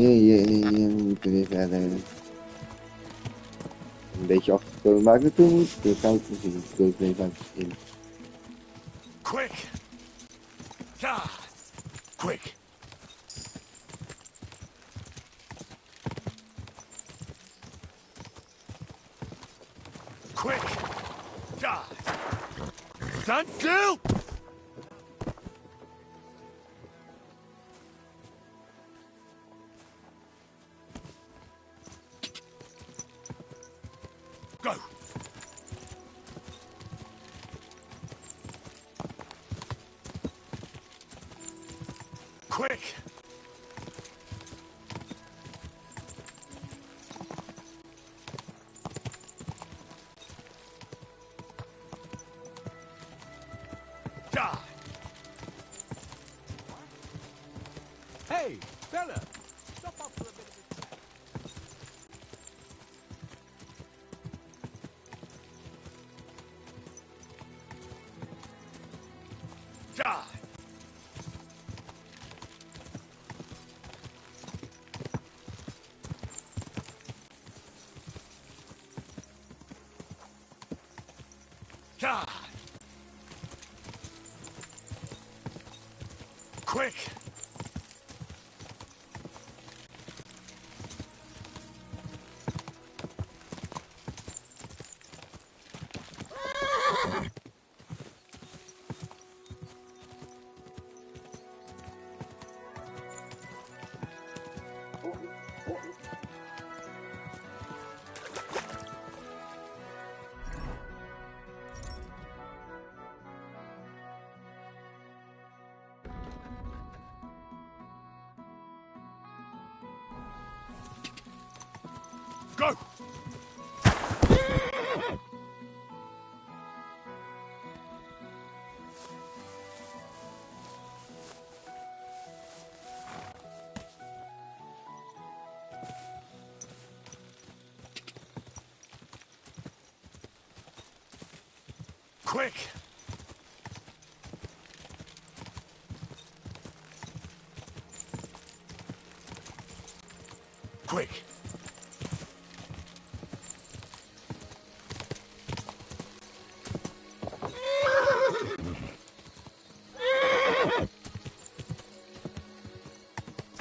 we moeten weer verder. Een beetje achter de supermarkt naartoe moet, dan gaan we het zien. Ik wil even in. Quick! God! Quick! Quick! God! Stand still! Go! Quick! God! Hey, fella! Stop off for a bit of a chat. God! God! Quick! Go! Quick! Quick!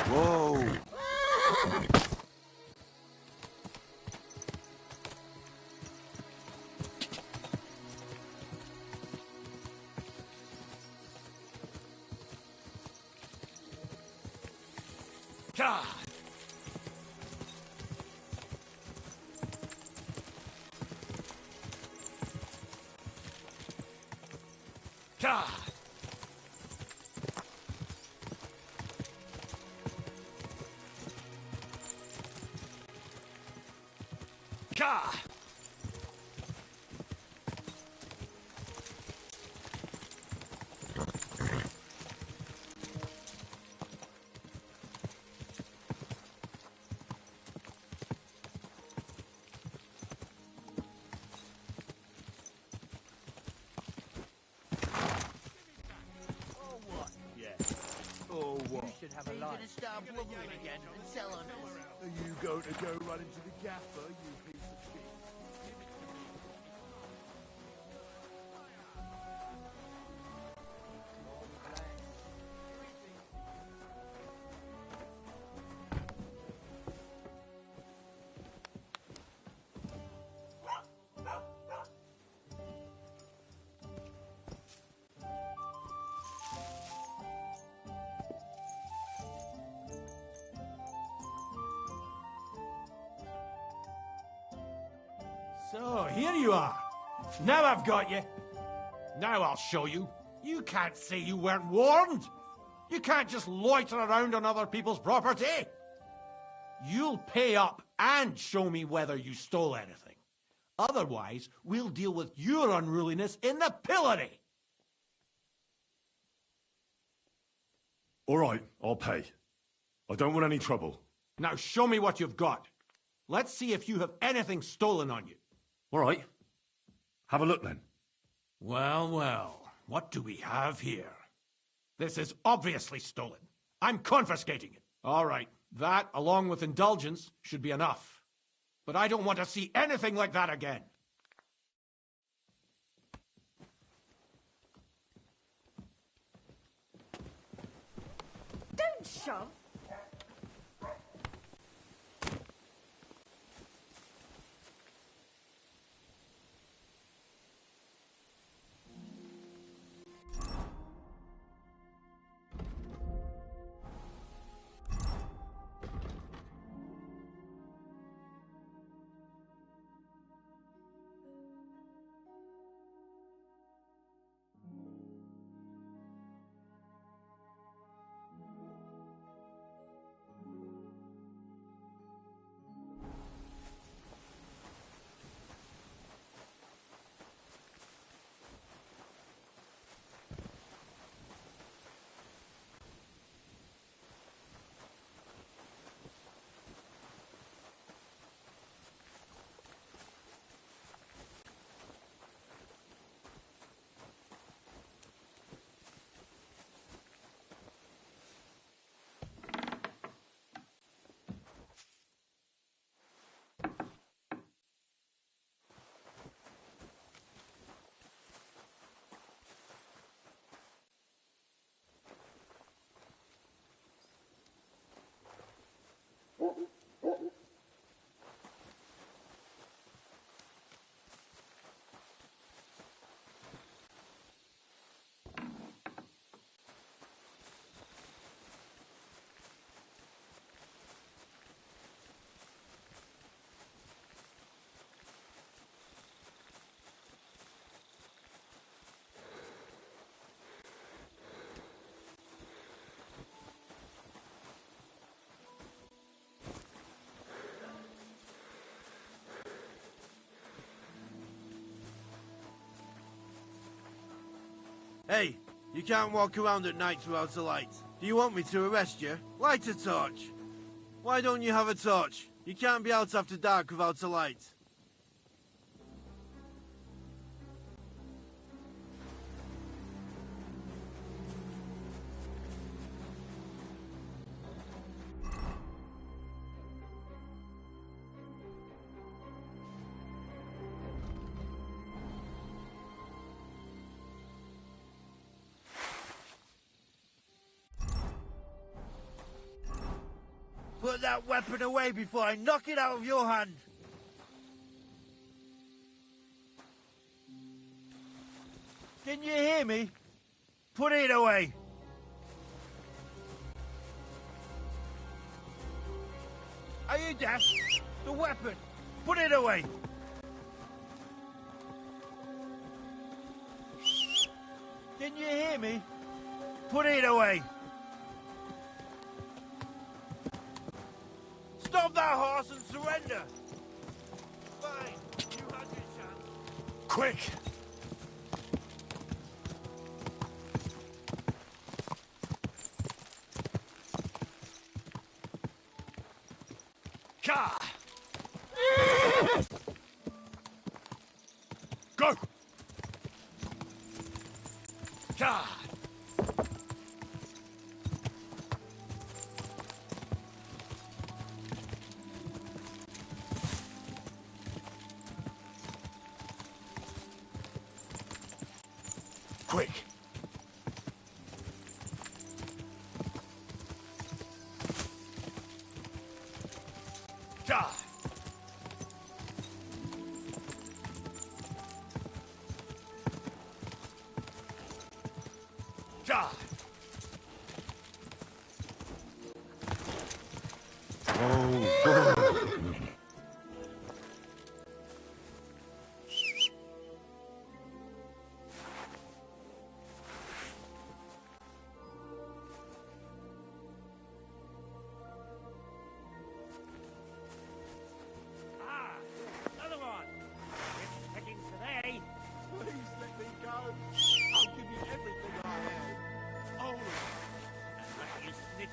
Whoa! God! God! God! Oh, what? You should have a life. Gonna start blubbering again and sell on us. Are you going to go run into the gaffer, you piece of shit? So, here you are. Now I've got you. Now I'll show you. You can't say you weren't warned. You can't just loiter around on other people's property. You'll pay up and show me whether you stole anything. Otherwise, we'll deal with your unruliness in the pillory. All right, I'll pay. I don't want any trouble. Now show me what you've got. Let's see if you have anything stolen on you. All right. Have a look then. Well, well, what do we have here? This is obviously stolen. I'm confiscating it. All right, That, along with indulgence, should be enough. But I don't want to see anything like that again. Don't shove. Hey, you can't walk around at night without a light. Do you want me to arrest you? Light a torch. Why don't you have a torch? You can't be out after dark without a light. Put that weapon away before I knock it out of your hand. Can you hear me? Put it away. Are you deaf? The weapon. Put it away. Can you hear me? Put it away. Stop that horse and surrender! Fine, you had your chance. Quick! Ka! Go! Ka! Quick! Die! Die!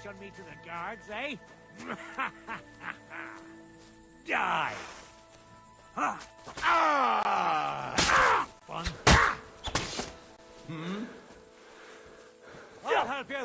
On me to the guards, eh? Die! Ha! Ah! Fun. I'll help you.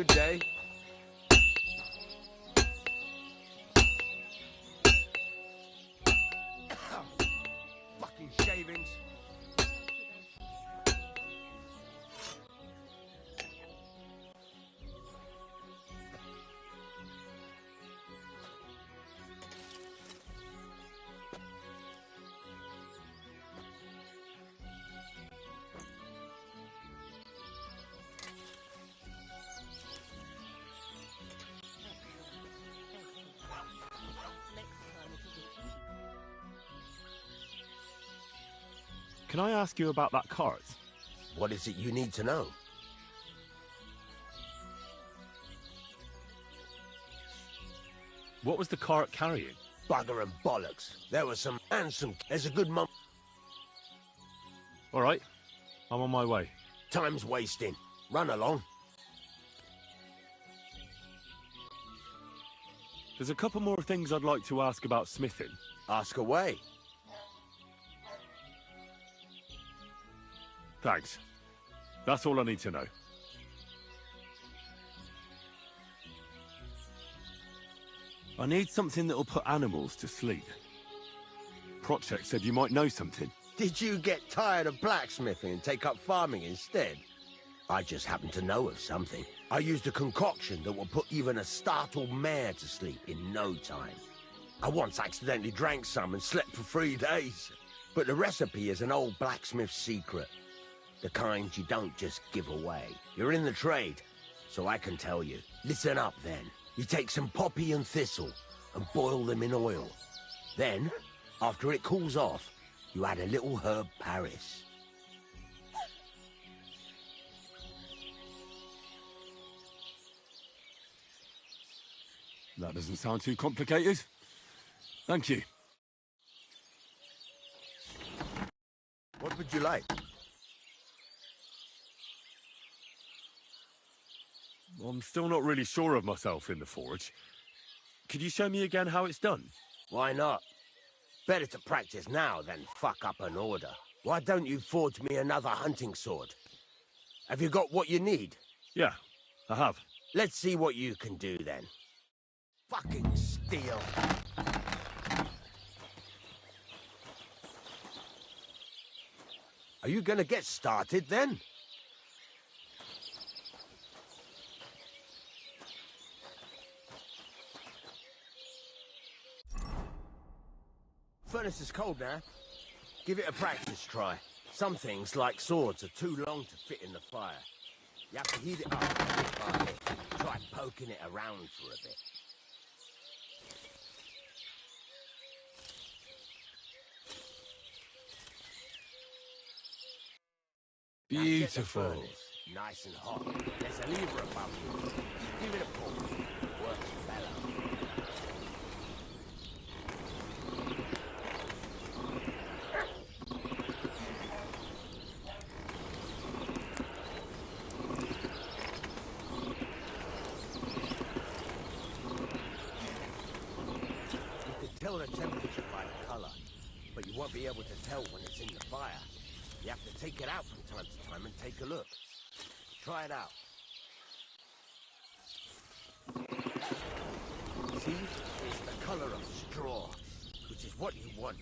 Good day. Fucking shavings. Can I ask you about that cart? What is it you need to know? What was the cart carrying? Bugger and bollocks. There was some handsome... There's a good mum... All right, I'm on my way. Time's wasting. Run along. There's a couple more things I'd like to ask about smithing. Ask away. Thanks. That's all I need to know. I need something that'll put animals to sleep. Project said you might know something. Did you get tired of blacksmithing and take up farming instead? I just happen to know of something. I used a concoction that will put even a startled mare to sleep in no time. I once accidentally drank some and slept for 3 days. But the recipe is an old blacksmith's secret. The kind you don't just give away. You're in the trade, so I can tell you. Listen up then. You take some poppy and thistle and boil them in oil. Then, after it cools off, you add a little herb Paris. That doesn't sound too complicated. Thank you. What would you like? I'm still not really sure of myself in the forge. Could you show me again how it's done? Why not? Better to practice now than fuck up an order. Why don't you forge me another hunting sword? Have you got what you need? Yeah, I have. Let's see what you can do then. Fucking steel. Are you gonna get started then? Furnace is cold now. Give it a practice try. Some things, like swords, are too long to fit in the fire. You have to heat it up bit by bit. Try poking it around for a bit. Now get the Beautiful. furnace nice and hot. There's a lever above you. Just give it a pull. Work the bellow. Tell the temperature by the color, but you won't be able to tell when it's in the fire. You have to take it out from time to time and take a look. Try it out. See? It's the color of straw, which is what you want.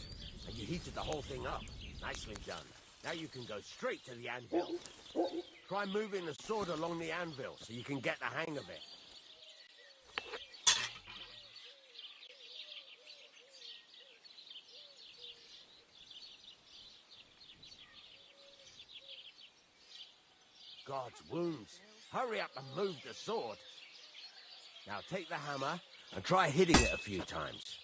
And you heated the whole thing up. Nicely done. Now you can go straight to the anvil. Try moving the sword along the anvil so you can get the hang of it. God's wounds. Hurry up and move the sword. Now take the hammer and try hitting it a few times.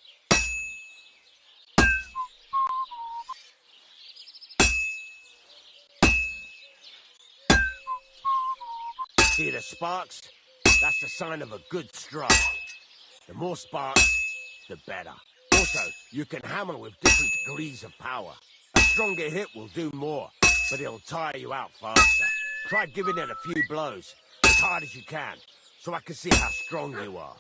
See the sparks? That's the sign of a good strike. The more sparks, the better. Also, you can hammer with different degrees of power. A stronger hit will do more, but it'll tire you out faster. Try giving it a few blows, as hard as you can, so I can see how strong you are.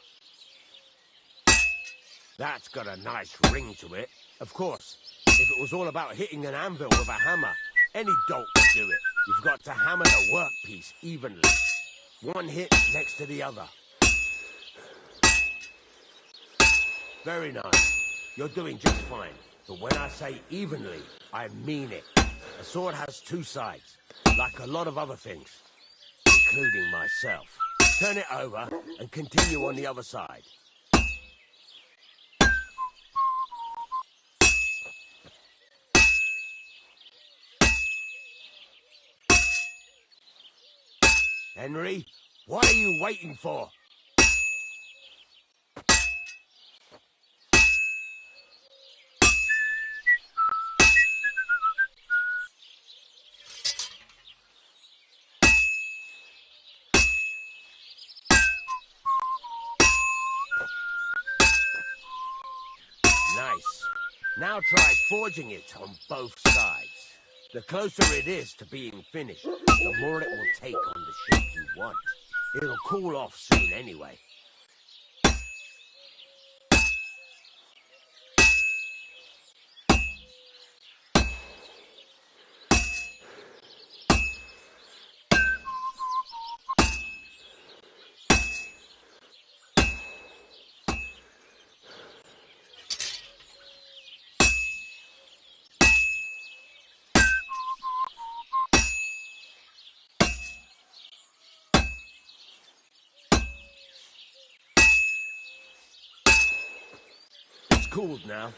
That's got a nice ring to it. Of course, if it was all about hitting an anvil with a hammer, any dolt could do it. You've got to hammer the workpiece evenly. One hit next to the other. Very nice. You're doing just fine. But when I say evenly, I mean it. A sword has two sides, like a lot of other things, including myself. Turn it over and continue on the other side. Henry, what are you waiting for? Nice. Now try forging it on both sides. The closer it is to being finished, the more it will take on the shape you want. It'll cool off soon anyway. It's cooled now.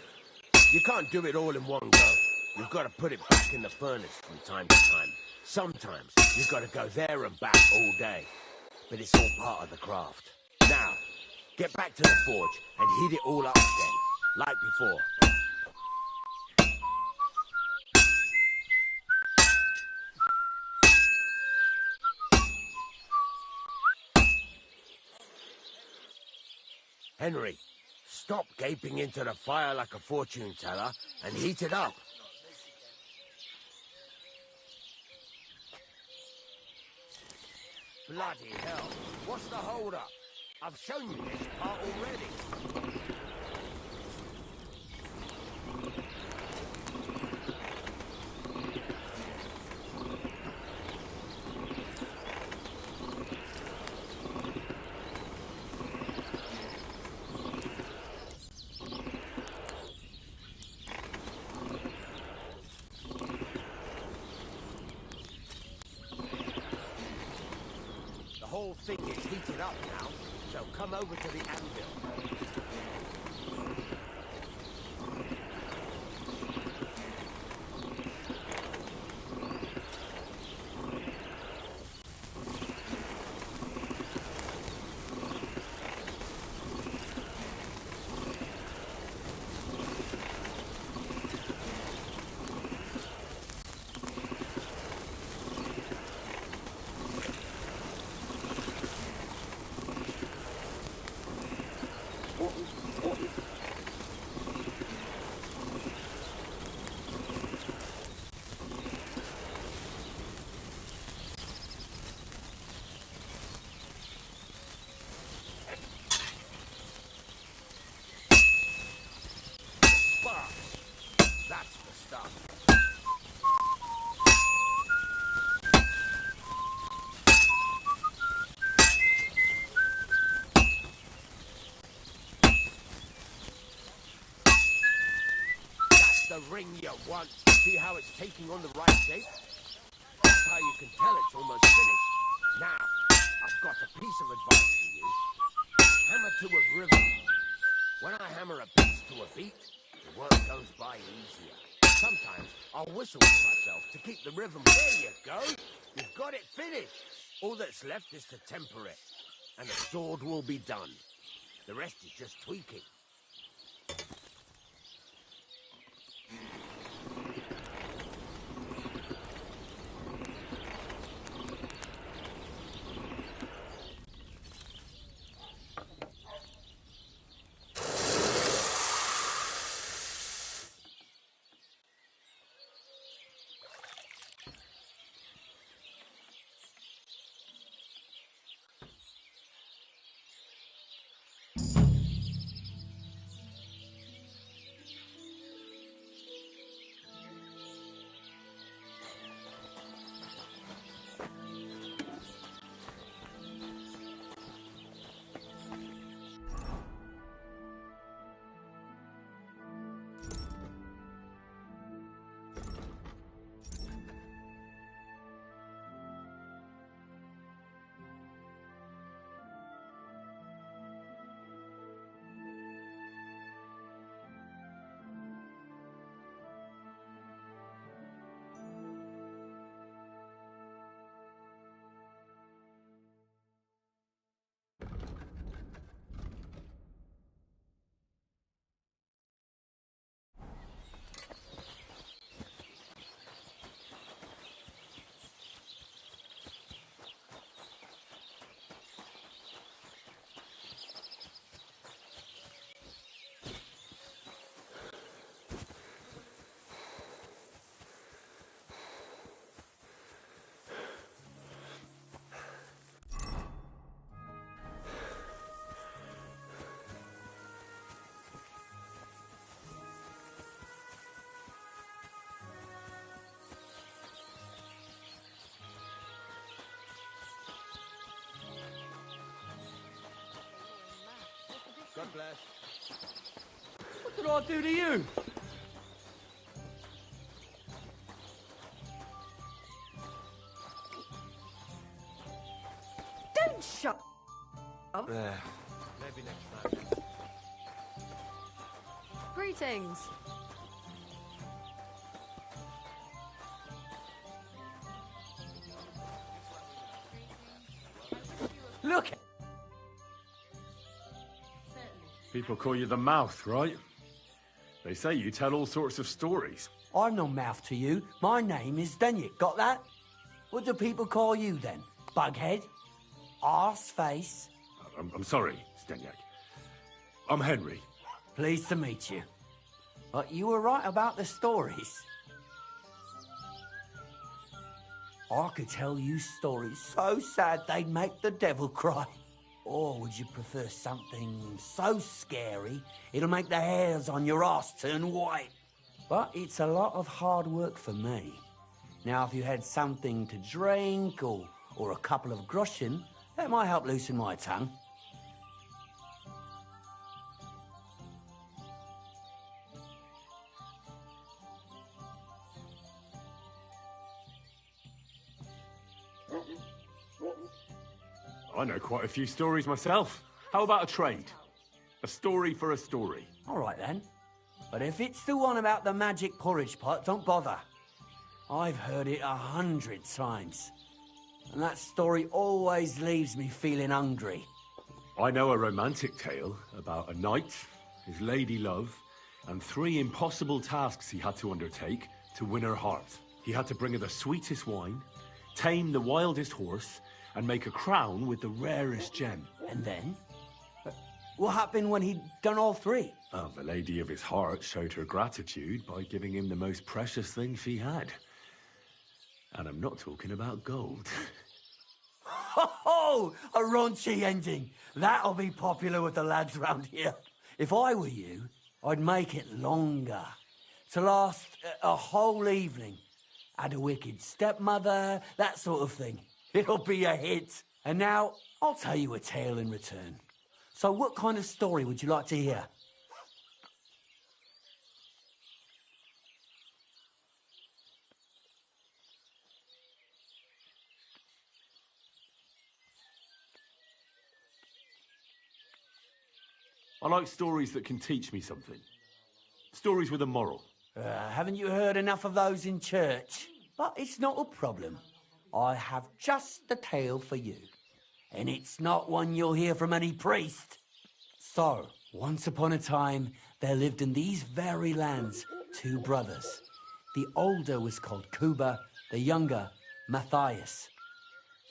You can't do it all in one go. You've got to put it back in the furnace from time to time. Sometimes you've got to go there and back all day. But it's all part of the craft. Now, get back to the forge and heat it all up again, like before. Henry, stop gaping into the fire like a fortune teller and heat it up. Bloody hell, what's the hold-up? I've shown you this part already. The whole thing is heated up now, so come over to the anvil. That's the stuff. That's the ring you want. See how it's taking on the right shape? That's how you can tell it's almost finished. Now, I've got a piece of advice for you. Hammer to a rhythm. When I hammer a piece to a beat, the work goes by easier. Sometimes I'll whistle to myself to keep the rhythm. There you go. You've got it finished. All that's left is to temper it, and the sword will be done. The rest is just tweaking. God bless. What did I do to you? Don't shut up. Maybe next time. Greetings. Look! People call you the mouth, right? They say you tell all sorts of stories. I'm no mouth to you. My name is Denyek. Got that? What do people call you then? Bughead? Arseface? I'm sorry, Stenyak. I'm Henry. Pleased to meet you. But you were right about the stories. I could tell you stories so sad they'd make the devil cry. Or would you prefer something so scary it'll make the hairs on your ass turn white? But it's a lot of hard work for me. Now, if you had something to drink or a couple of groschen, that might help loosen my tongue. I know quite a few stories myself. How about a trade? A story for a story. All right, then. But if it's the one about the magic porridge pot, don't bother. I've heard it 100 times. And that story always leaves me feeling hungry. I know a romantic tale about a knight, his lady love, and 3 impossible tasks he had to undertake to win her heart. He had to bring her the sweetest wine, tame the wildest horse, and make a crown with the rarest gem. And then? What happened when he'd done all 3? The lady of his heart showed her gratitude by giving him the most precious thing she had. And I'm not talking about gold. Ho ho! A raunchy ending. That'll be popular with the lads round here. If I were you, I'd make it longer. To last a whole evening. Add a wicked stepmother, that sort of thing. It'll be a hit. And now, I'll tell you a tale in return. So what kind of story would you like to hear? I like stories that can teach me something. Stories with a moral. Haven't you heard enough of those in church? But it's not a problem. I have just the tale for you. And it's not one you'll hear from any priest. So, once upon a time, there lived in these very lands 2 brothers. The older was called Kuba, the younger, Matthias.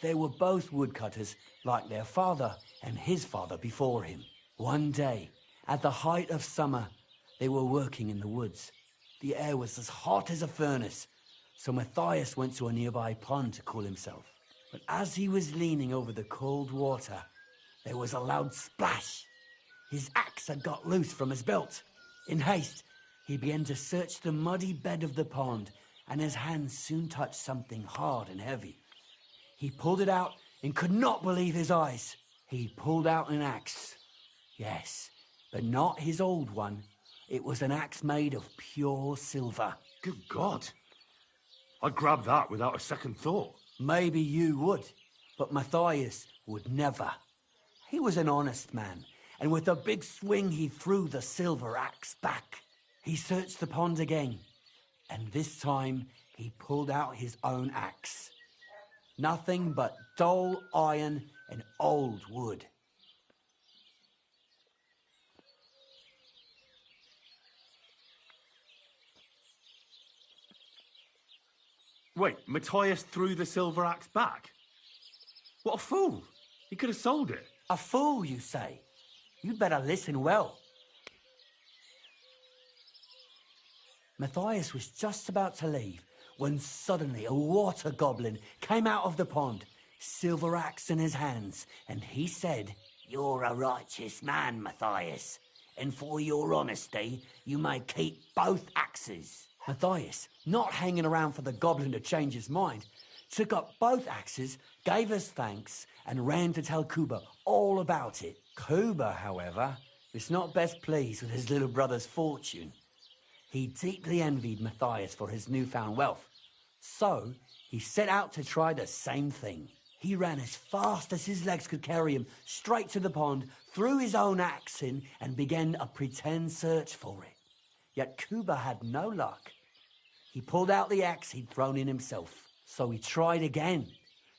They were both woodcutters, like their father and his father before him. One day, at the height of summer, they were working in the woods. The air was as hot as a furnace, so Matthias went to a nearby pond to cool himself. But as he was leaning over the cold water, there was a loud splash. His axe had got loose from his belt. In haste, he began to search the muddy bed of the pond, and his hands soon touched something hard and heavy. He pulled it out and could not believe his eyes. He pulled out an axe. Yes, but not his old one. It was an axe made of pure silver. Good God. I'd grab that without a second thought. Maybe you would, but Matthias would never. He was an honest man, and with a big swing he threw the silver axe back. He searched the pond again, and this time he pulled out his own axe. Nothing but dull iron and old wood. Wait, Matthias threw the silver axe back? What a fool! He could have sold it. A fool, you say? You'd better listen well. Matthias was just about to leave when suddenly a water goblin came out of the pond, silver axe in his hands, and he said, "You're a righteous man, Matthias, and for your honesty, you may keep both axes." Matthias, not hanging around for the goblin to change his mind, took up both axes, gave us thanks, and ran to tell Kuba all about it. Kuba, however, was not best pleased with his little brother's fortune. He deeply envied Matthias for his newfound wealth. So, he set out to try the same thing. He ran as fast as his legs could carry him straight to the pond, threw his own axe in, and began a pretend search for it. Yet Kuba had no luck. He pulled out the axe he'd thrown in himself. So he tried again.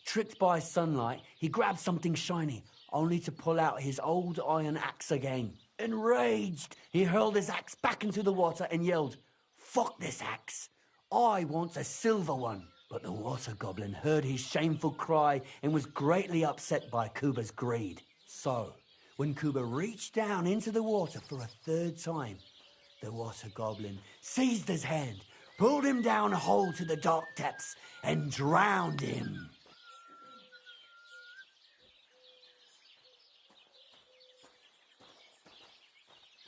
Tricked by sunlight, he grabbed something shiny, only to pull out his old iron axe again. Enraged, he hurled his axe back into the water and yelled, "Fuck this axe! I want a silver one." But the water goblin heard his shameful cry and was greatly upset by Kuba's greed. So, when Kuba reached down into the water for a third time, the water goblin seized his hand, pulled him down whole to the dark depths, and drowned him.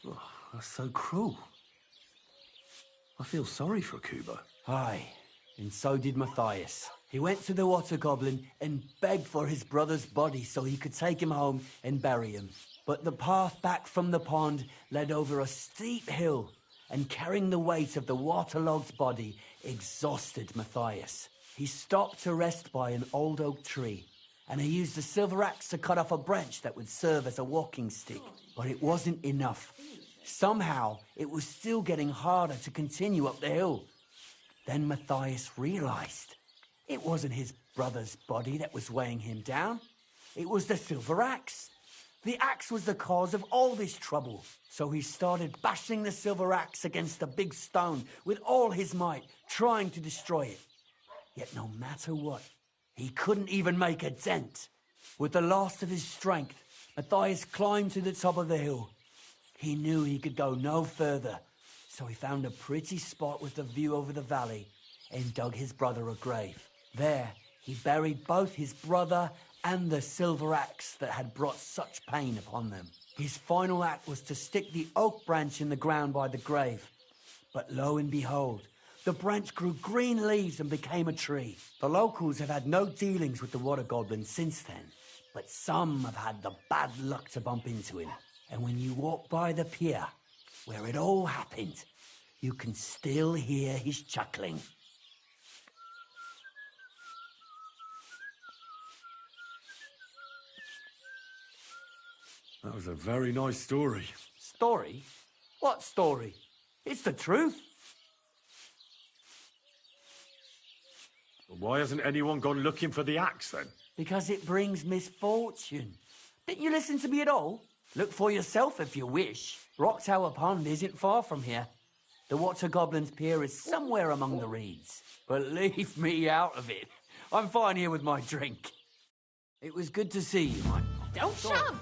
Oh, that's so cruel. I feel sorry for Kuba. Aye, and so did Matthias. He went to the water goblin and begged for his brother's body so he could take him home and bury him. But the path back from the pond led over a steep hill, and carrying the weight of the waterlogged body exhausted Matthias. He stopped to rest by an old oak tree, and he used a silver axe to cut off a branch that would serve as a walking stick. But it wasn't enough. Somehow, it was still getting harder to continue up the hill. Then Matthias realized it wasn't his brother's body that was weighing him down. It was the silver axe. The axe was the cause of all this trouble. So he started bashing the silver axe against a big stone with all his might, trying to destroy it. Yet no matter what, he couldn't even make a dent. With the last of his strength, Matthias climbed to the top of the hill. He knew he could go no further, so he found a pretty spot with a view over the valley and dug his brother a grave. There, he buried both his brother and the silver axe that had brought such pain upon them. His final act was to stick the oak branch in the ground by the grave. But lo and behold, the branch grew green leaves and became a tree. The locals have had no dealings with the water goblin since then, but some have had the bad luck to bump into him. And when you walk by the pier, where it all happened, you can still hear his chuckling. That was a very nice story. Story? What story? It's the truth. Why hasn't anyone gone looking for the axe then? Because it brings misfortune. Didn't you listen to me at all? Look for yourself if you wish. Rock Tower Pond isn't far from here. The Water Goblin's Pier is somewhere among the reeds. But leave me out of it. I'm fine here with my drink. It was good to see you, Mike. Don't shove!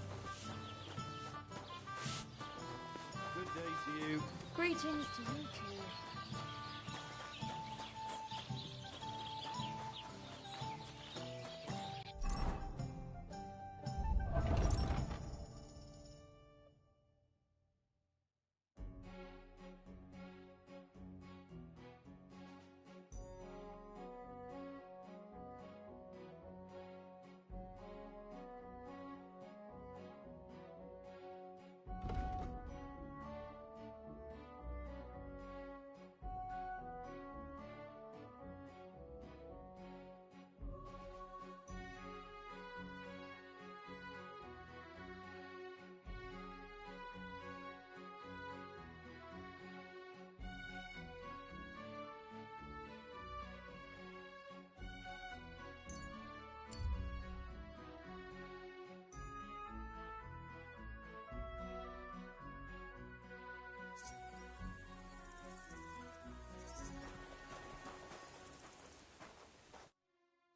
Good day to you. Greetings to you too.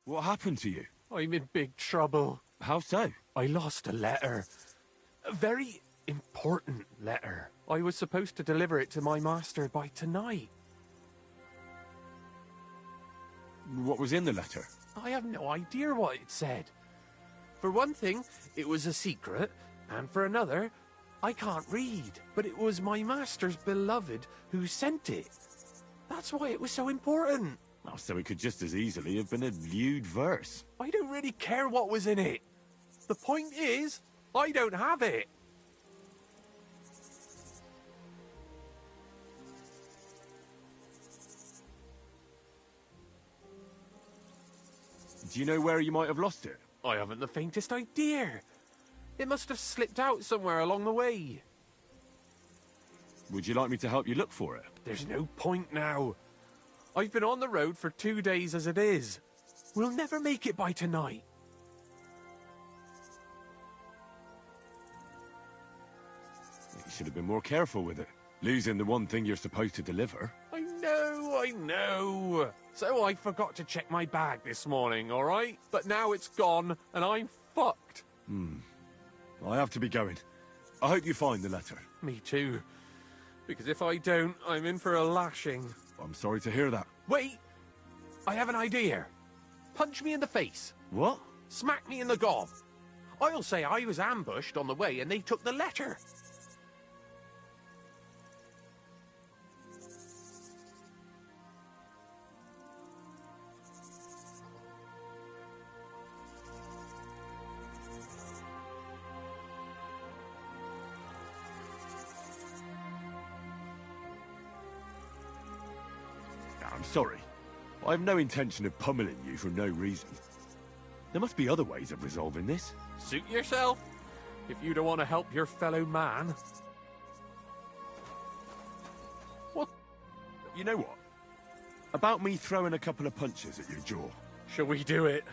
What happened to you? I'm in big trouble. How so? I lost a letter. A very important letter. I was supposed to deliver it to my master by tonight. What was in the letter? I have no idea what it said. For one thing, it was a secret, and for another, I can't read. But it was my master's beloved who sent it. That's why it was so important. Oh, so it could just as easily have been a lewd verse. I don't really care what was in it. The point is, I don't have it. Do you know where you might have lost it? I haven't the faintest idea. It must have slipped out somewhere along the way. Would you like me to help you look for it? There's no point now. I've been on the road for 2 days as it is. We'll never make it by tonight. You should have been more careful with it. Losing the one thing you're supposed to deliver. I know. So I forgot to check my bag this morning, all right? But now it's gone, and I'm fucked. I have to be going. I hope you find the letter. Me too. Because if I don't, I'm in for a lashing. I'm sorry to hear that. Wait! I have an idea. Punch me in the face. What? Smack me in the gob. I'll say I was ambushed on the way and they took the letter. I'm sorry. I have no intention of pummeling you for no reason. There must be other ways of resolving this. Suit yourself, if you don't want to help your fellow man. What? You know what? About me throwing a couple of punches at your jaw. Shall we do it?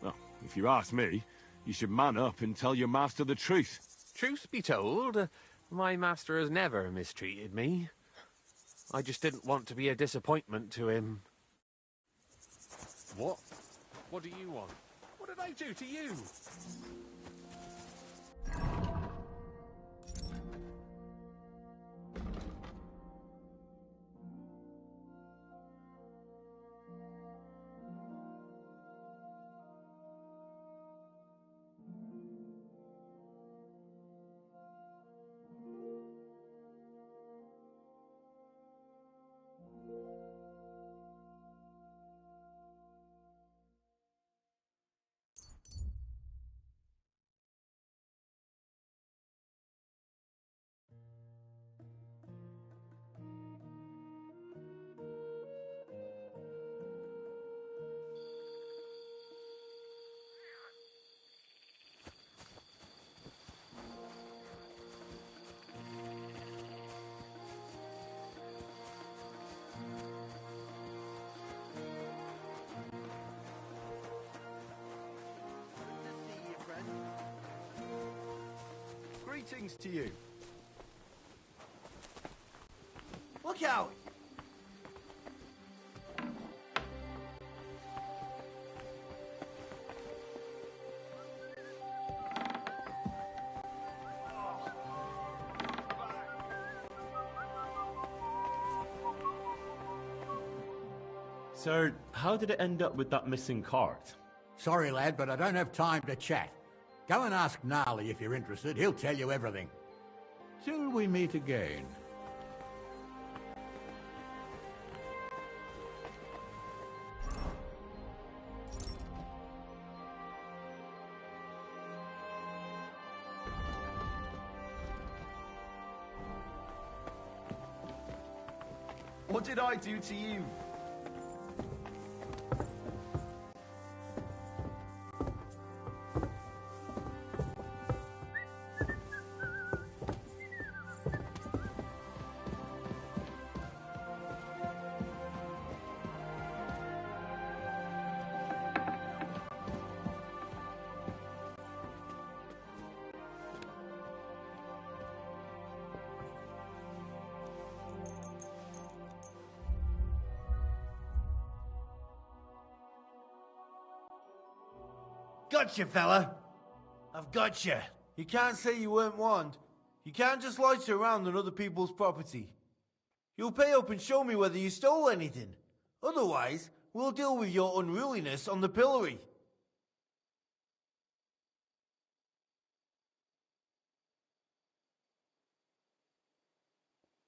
Well, if you ask me, you should man up and tell your master the truth. Truth be told, my master has never mistreated me. I just didn't want to be a disappointment to him. What? What do you want? What did I do to you? Greetings to you. Look out! Sir, how did it end up with that missing cart? Sorry, lad, but I don't have time to chat. Go and ask Gnarly if you're interested. He'll tell you everything. Till we meet again. What did I do to you? Gotcha, fella. I've gotcha. You can't say you weren't warned. You can't just loiter around on other people's property. You'll pay up and show me whether you stole anything. Otherwise, we'll deal with your unruliness on the pillory.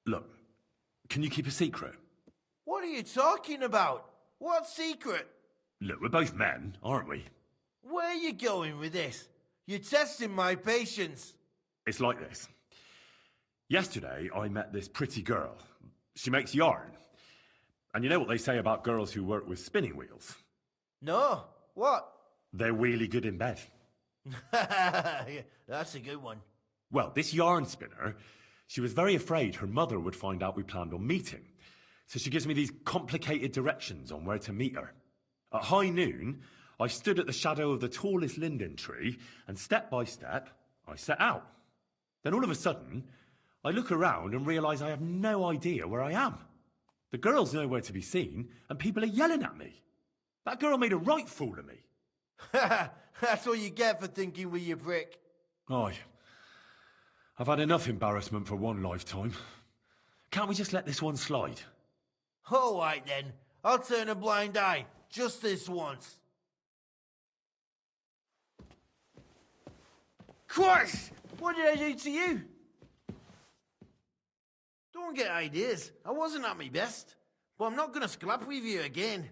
Look, can you keep a secret? What are you talking about? What secret? Look, we're both men, aren't we? Where are you going with this? You're testing my patience. It's like this. Yesterday, I met this pretty girl. She makes yarn. And you know what they say about girls who work with spinning wheels? No. What? They're really good in bed. Yeah, that's a good one. Well, this yarn spinner, she was very afraid her mother would find out we planned on meeting. So she gives me these complicated directions on where to meet her. At high noon, I stood at the shadow of the tallest linden tree, and step by step, I set out. Then all of a sudden, I look around and realise I have no idea where I am. The girl's nowhere to be seen, and people are yelling at me. That girl made a right fool of me. That's what you get for thinking with your brick. Aye. I've had enough embarrassment for one lifetime. Can't we just let this one slide? All right then. I'll turn a blind eye. Just this once. Christ! What did I do to you? Don't get ideas. I wasn't at my best. But I'm not gonna scrap with you again.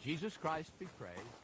Jesus Christ be praised.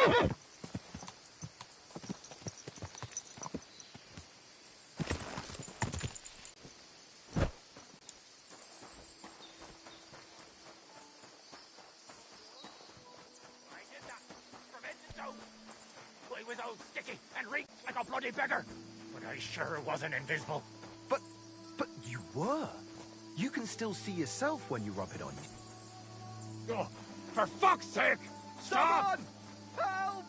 did that from head to toe. I was all sticky and reeked like a bloody beggar, but I sure wasn't invisible. But you were. You can still see yourself when you rub it on you. Oh, for fuck's sake! Stop! Someone! Help!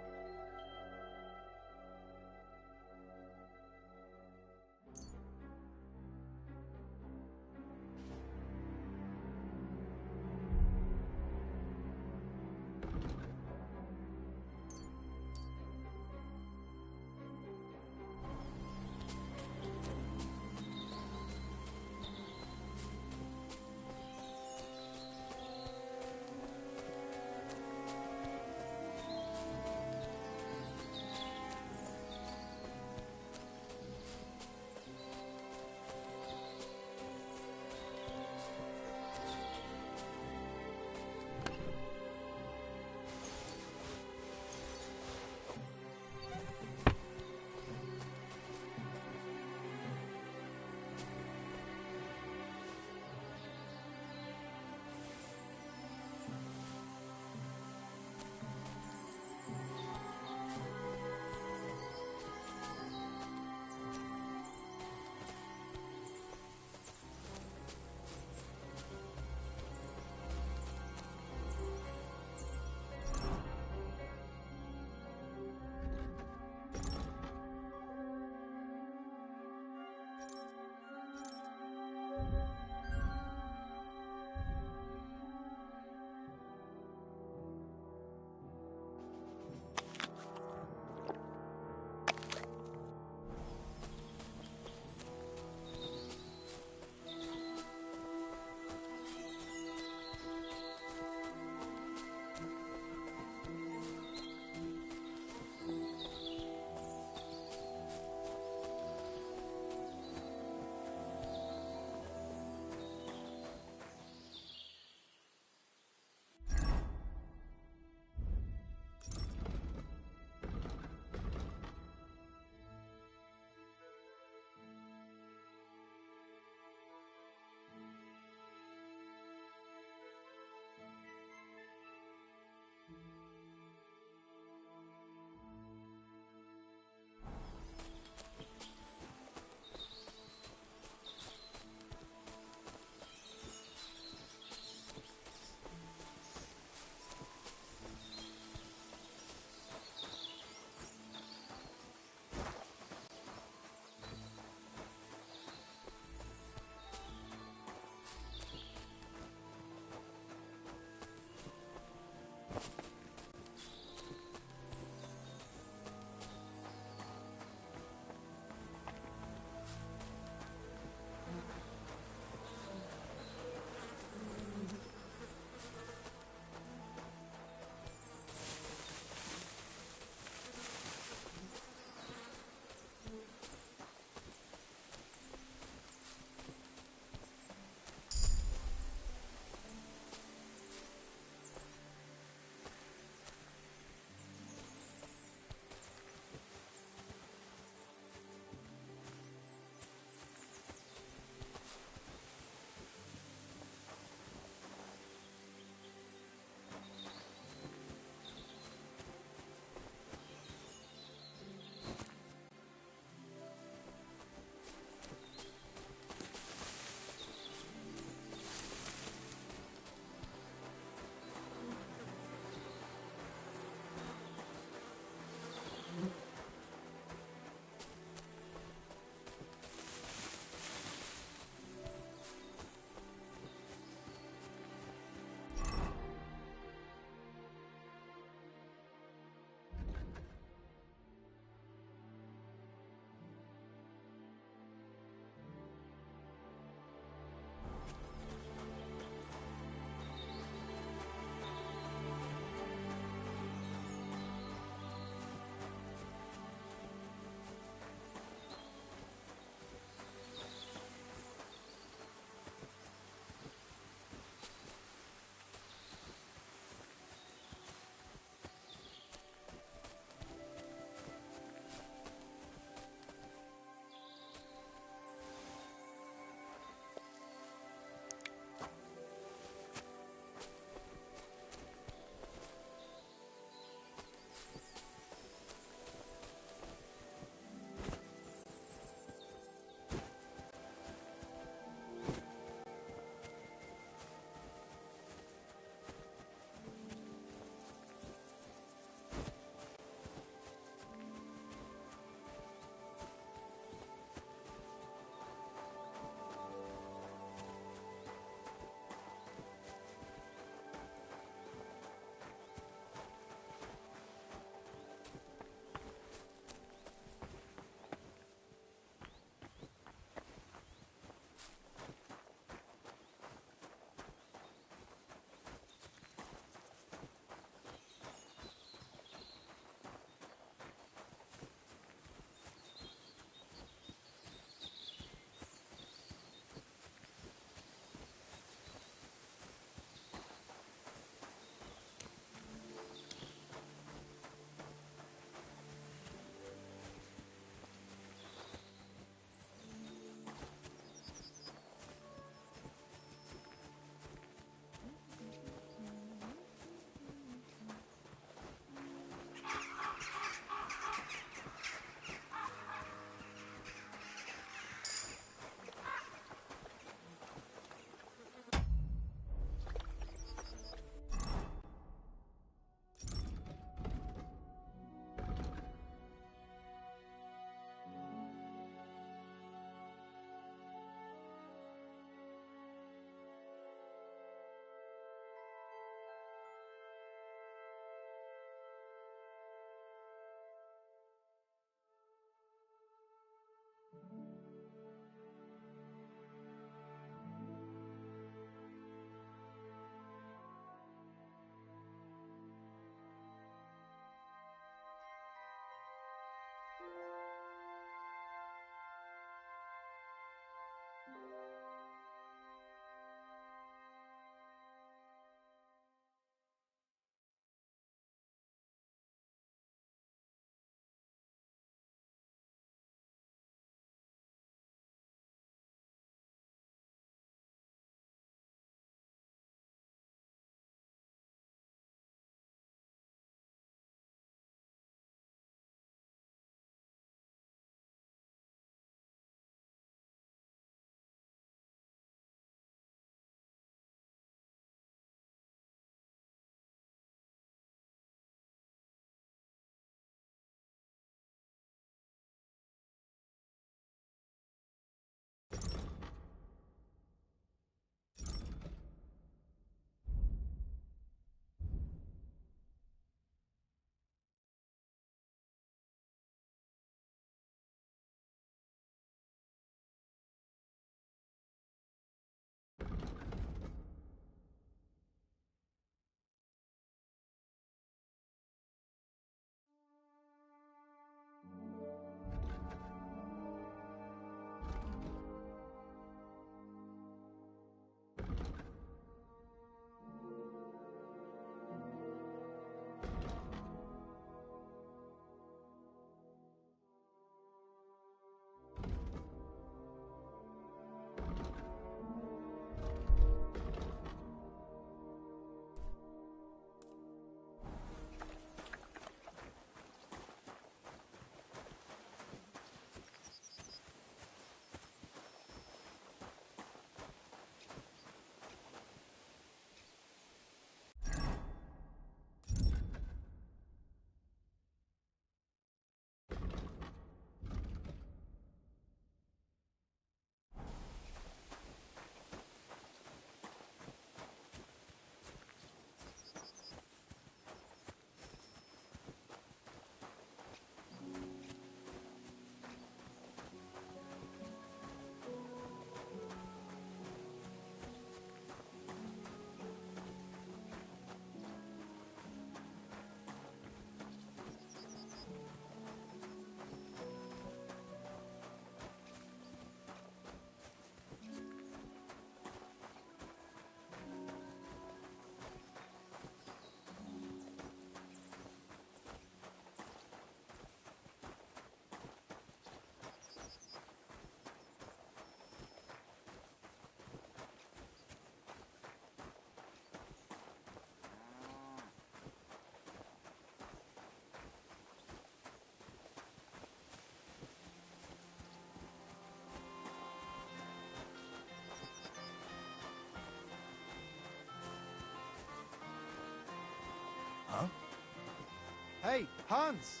Hey, Hans!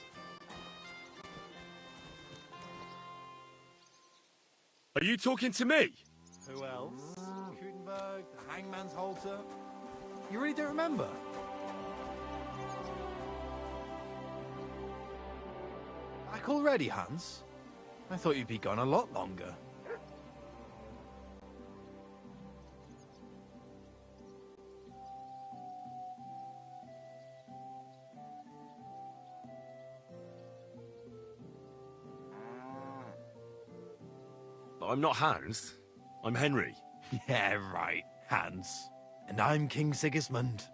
Are you talking to me? Who else? Gutenberg, the Hangman's Halter. You really don't remember? Back already, Hans? I thought you'd be gone a lot longer. I'm not Hans. I'm Henry. Yeah, right, Hans. And I'm King Sigismund.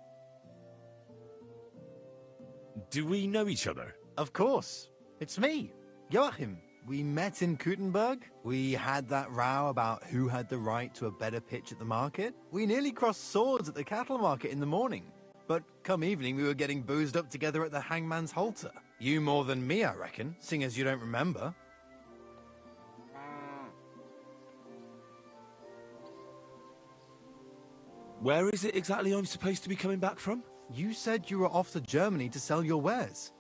Do we know each other? Of course. It's me, Joachim. We met in Gutenberg. We had that row about who had the right to a better pitch at the market. We nearly crossed swords at the cattle market in the morning. But come evening, we were getting boozed up together at the Hangman's Halter. You more than me, I reckon, seeing as you don't remember. Where is it exactly I'm supposed to be coming back from? You said you were off to Germany to sell your wares.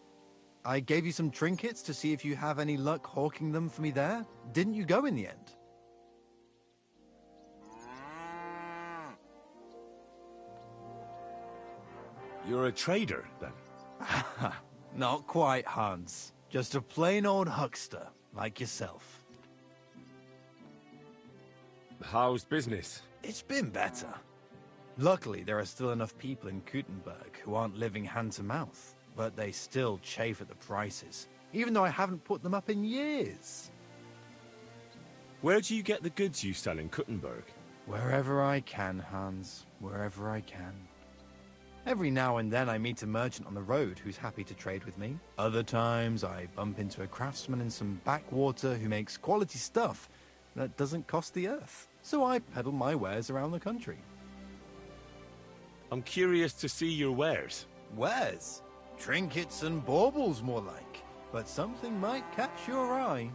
I gave you some trinkets to see if you have any luck hawking them for me there. Didn't you go in the end? You're a trader, then? Not quite, Hans. Just a plain old huckster, like yourself. How's business? It's been better. Luckily, there are still enough people in Gutenberg who aren't living hand to mouth, but they still chafe at the prices, even though I haven't put them up in years. Where do you get the goods you sell in Kuttenberg? Wherever I can, Hans. Wherever I can. Every now and then I meet a merchant on the road who's happy to trade with me. Other times I bump into a craftsman in some backwater who makes quality stuff that doesn't cost the earth. So I peddle my wares around the country. I'm curious to see your wares. Wares? Trinkets and baubles, more like. But something might catch your eye.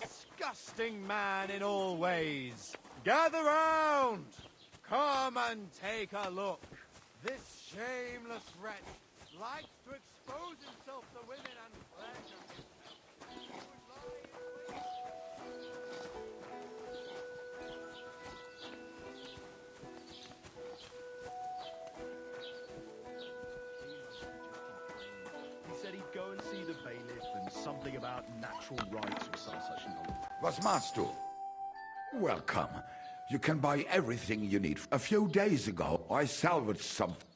disgusting man in all ways. Gather round! Come and take a look. This shameless wretch likes to expose himself to women and pleasure. He would lie in He said he'd go and see the bailiff and something about natural rights or some such nonsense. Was machst du? Welcome. You can buy everything you need. A few days ago, I salvaged something.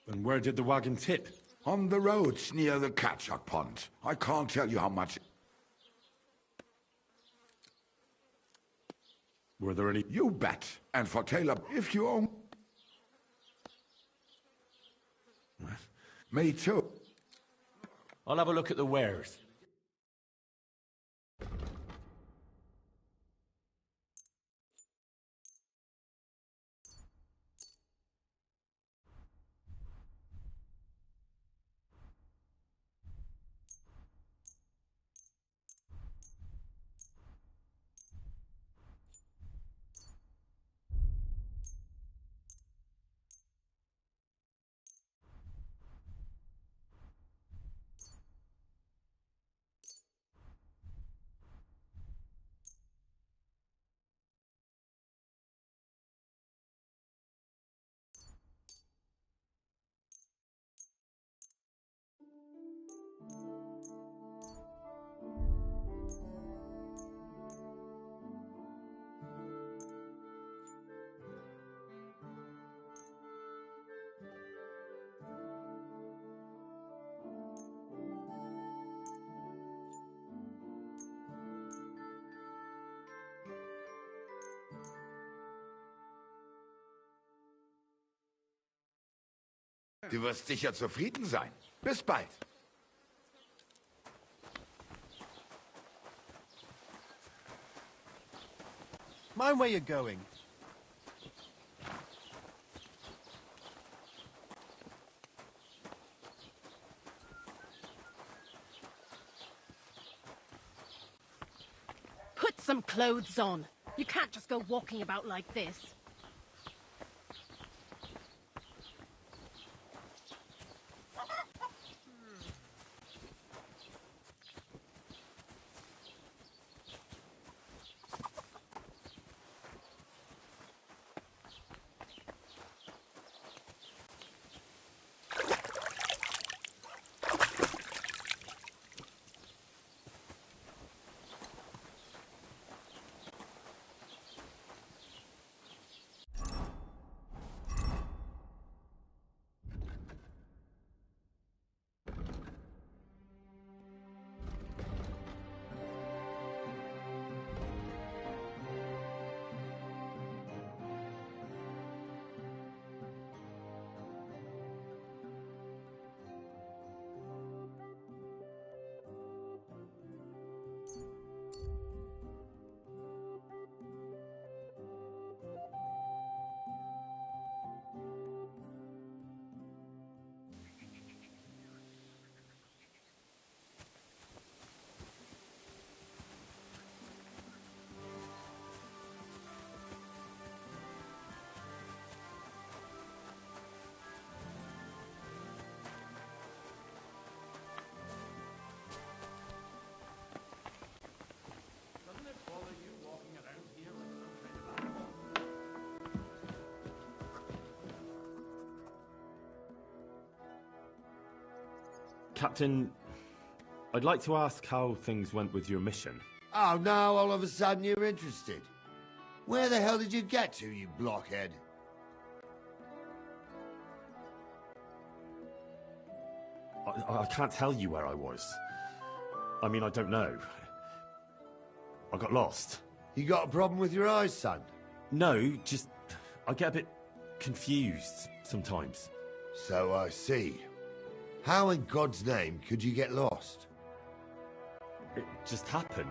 And where did the wagon tip? On the roads near the catchup pond. I can't tell you how much. Were there any... You bet. And for Taylor, if you own... Me too. I'll have a look at the wares. Du wirst sicher zufrieden sein. Bis bald. Mind where you're going. Put some clothes on. You can't just go walking about like this. Captain, I'd like to ask how things went with your mission. Oh, now all of a sudden you're interested. Where the hell did you get to, you blockhead? I can't tell you where I was. I mean, I don't know. I got lost. You got a problem with your eyes, son? No, just... I get a bit confused sometimes. So I see. How in God's name could you get lost? It just happened.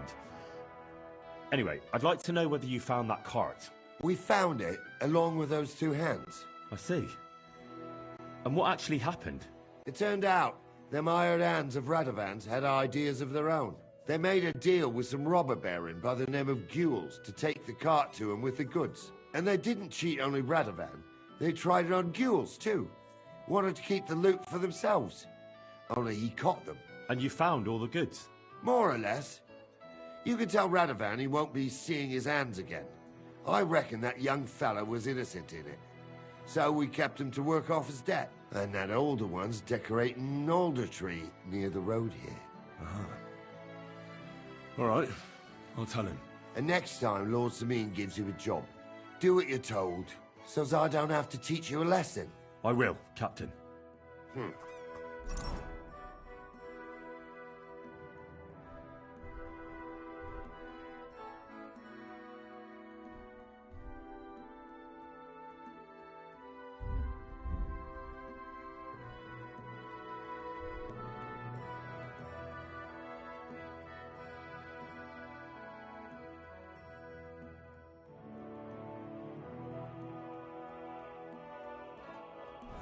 Anyway, I'd like to know whether you found that cart. We found it, along with those two hands. I see. And what actually happened? It turned out Them hired hands of Radovan's had ideas of their own. They made a deal with some robber baron by the name of Gules to take the cart to him with the goods. And they didn't cheat only Radovan. They tried it on Gules, too. Wanted to keep the loot for themselves. Only he caught them. And you found all the goods? More or less. You can tell Radovan he won't be seeing his hands again. I reckon that young fella was innocent in it. So we kept him to work off his debt. And that older one's decorating an alder tree near the road here. All right, I'll tell him. And next time Lord Sameen gives you a job, do what you're told, so's I don't have to teach you a lesson. I will, Captain.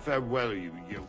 Farewell, you yokel.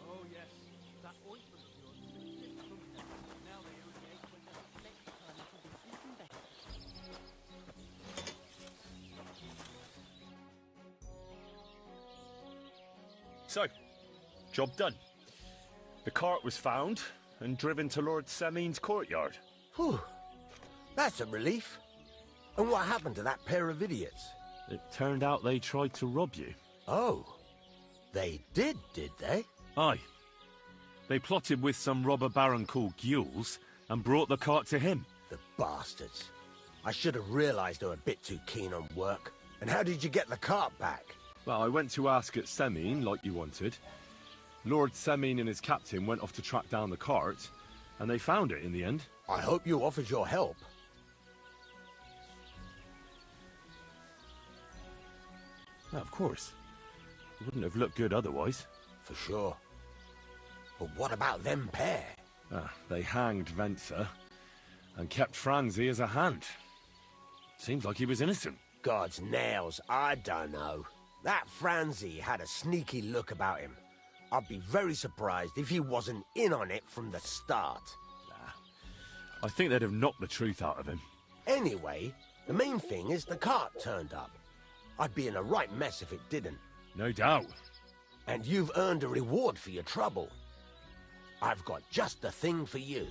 Oh yes, that ointment of yours is a bit funky. Now they only ache when the next time it will be even better. So, job done. The cart was found and driven to Lord Sameen's courtyard. Whew. That's a relief. And what happened to that pair of idiots? It turned out they tried to rob you. Oh. They did they? Aye. They plotted with some robber baron called Gules and brought the cart to him. The bastards. I should have realized they were a bit too keen on work. And how did you get the cart back? Well, I went to ask at Sameen, like you wanted. Lord Sameen and his captain went off to track down the cart, and they found it in the end. I hope you offered your help. Yeah, of course. It wouldn't have looked good otherwise. For sure. But what about them pair? They hanged Venser and kept Franzi as a hand. Seems like he was innocent. God's nails, I don't know. That Franzi had a sneaky look about him. I'd be very surprised if he wasn't in on it from the start. I think they'd have knocked the truth out of him. Anyway, the main thing is the cart turned up. I'd be in a right mess if it didn't. No doubt. And you've earned a reward for your trouble. I've got just the thing for you.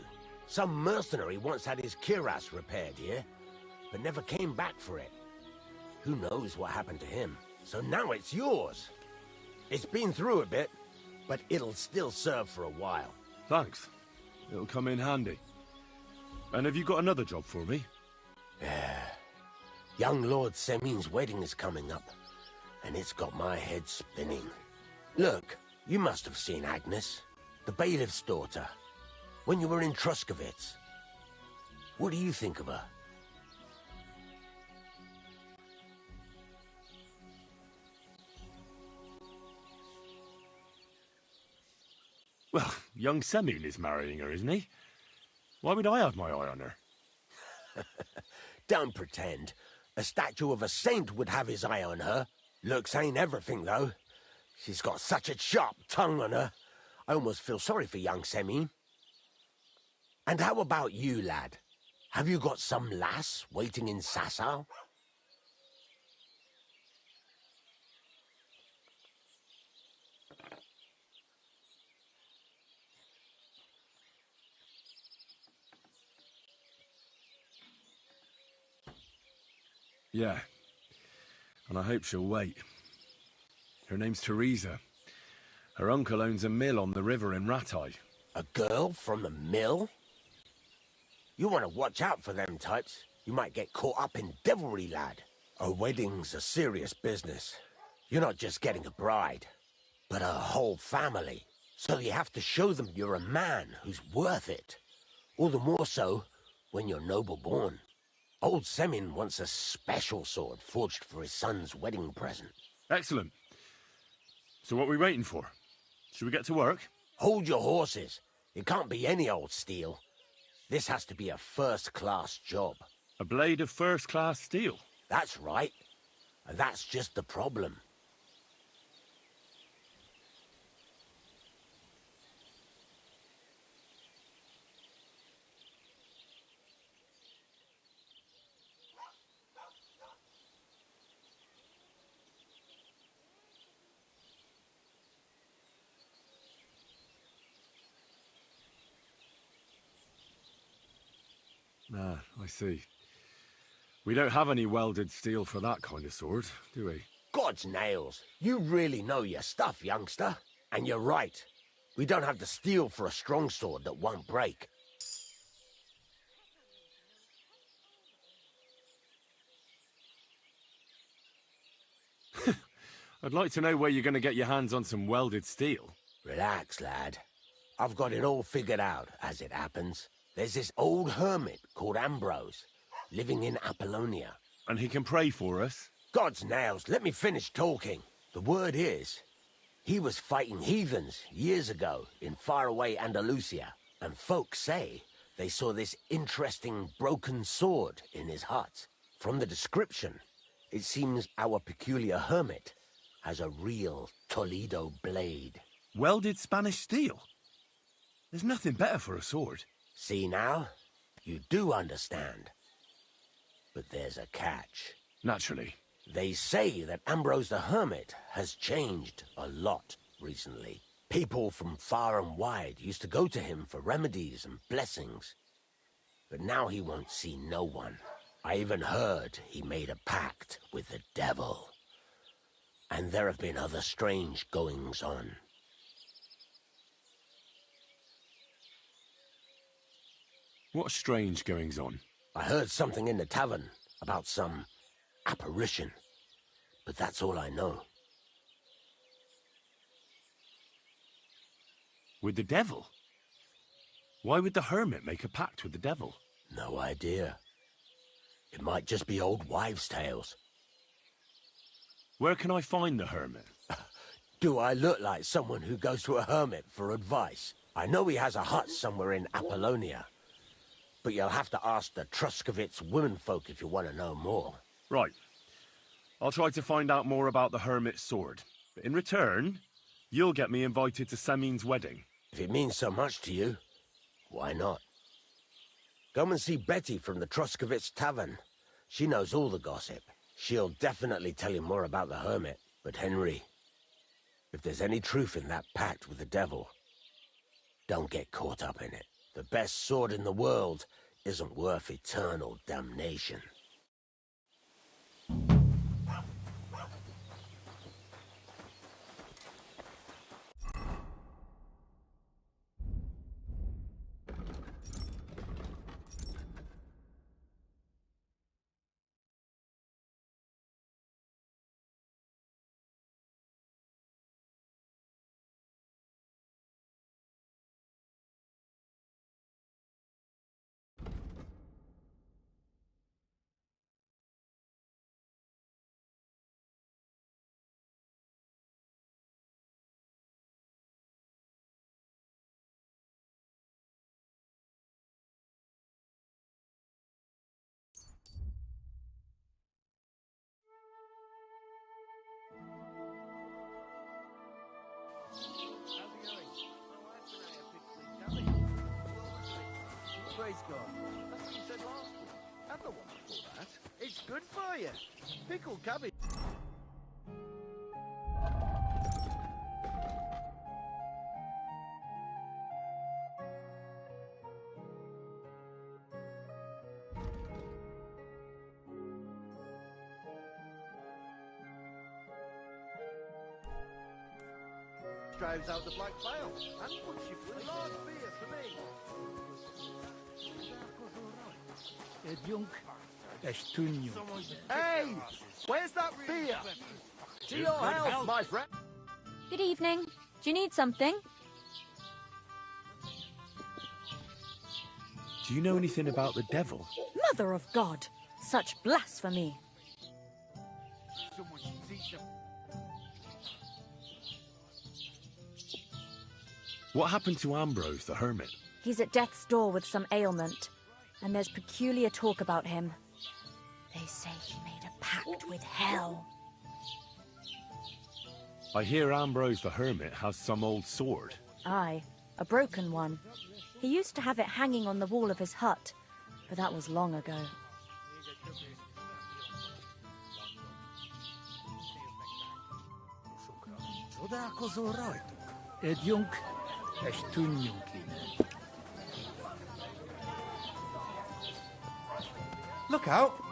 Some mercenary once had his cuirass repaired here, but never came back for it. Who knows what happened to him? So now it's yours. It's been through a bit, but it'll still serve for a while. Thanks. It'll come in handy. And have you got another job for me? Young Lord Sameen's wedding is coming up, and it's got my head spinning. Look, you must have seen Agnes, the bailiff's daughter, when you were in Truskovitz. What do you think of her? Well, young Sameen is marrying her, isn't he? Why would I have my eye on her? Don't pretend. A statue of a saint would have his eye on her. Looks ain't everything, though. She's got such a sharp tongue on her. I almost feel sorry for young Sameen. And how about you, lad? Have you got some lass waiting in Sasau? Yeah. And I hope she'll wait. Her name's Teresa. Her uncle owns a mill on the river in Ratai. A girl from the mill? You want to watch out for them types. You might get caught up in devilry, lad. A wedding's a serious business. You're not just getting a bride, but a whole family. So you have to show them you're a man who's worth it. All the more so when you're noble-born. Old Semin wants a special sword forged for his son's wedding present. Excellent. So what are we waiting for? Should we get to work? Hold your horses. It can't be any old steel. This has to be a first-class job. A blade of first-class steel? That's right. And that's just the problem. Ah, I see. We don't have any welded steel for that kind of sword, do we? God's nails. You really know your stuff, youngster. And you're right. We don't have the steel for a strong sword that won't break. I'd like to know where you're going to get your hands on some welded steel. Relax, lad. I've got it all figured out, as it happens. There's this old hermit called Ambrose, living in Apollonia. And he can pray for us? God's nails, let me finish talking. The word is, he was fighting heathens years ago in faraway Andalusia, and folks say they saw this interesting broken sword in his hut. From the description, it seems our peculiar hermit has a real Toledo blade. Welded Spanish steel? There's nothing better for a sword. See now? You do understand. But there's a catch. Naturally. They say that Ambrose the Hermit has changed a lot recently. People from far and wide used to go to him for remedies and blessings. But now he won't see no one. I even heard he made a pact with the devil. And there have been other strange goings-on. What strange goings-on? I heard something in the tavern about some apparition, but that's all I know. With the devil? Why would the hermit make a pact with the devil? No idea. It might just be old wives' tales. Where can I find the hermit? Do I look like someone who goes to a hermit for advice? I know he has a hut somewhere in Apollonia. But you'll have to ask the Truscovitz womenfolk if you want to know more. Right. I'll try to find out more about the hermit's sword. But in return, you'll get me invited to Semin's wedding. If it means so much to you, why not? Come and see Betty from the Truscovitz Tavern. She knows all the gossip. She'll definitely tell you more about the hermit. But Henry, if there's any truth in that pact with the devil, don't get caught up in it. The best sword in the world isn't worth eternal damnation. Praise God. That's what you said last week. And the one before that. It's good for you. Pickled cabbage. drives out the black bile and puts you for a large beer for me. Hey, where's that beer? To your health, my friend. Good evening. Do you need something? Do you know anything about the devil? Mother of God! Such blasphemy! What happened to Ambrose the hermit? He's at death's door with some ailment, and there's peculiar talk about him. They say he made a pact with hell. I hear Ambrose the hermit has some old sword. Aye, a broken one. He used to have it hanging on the wall of his hut, but that was long ago. Look out!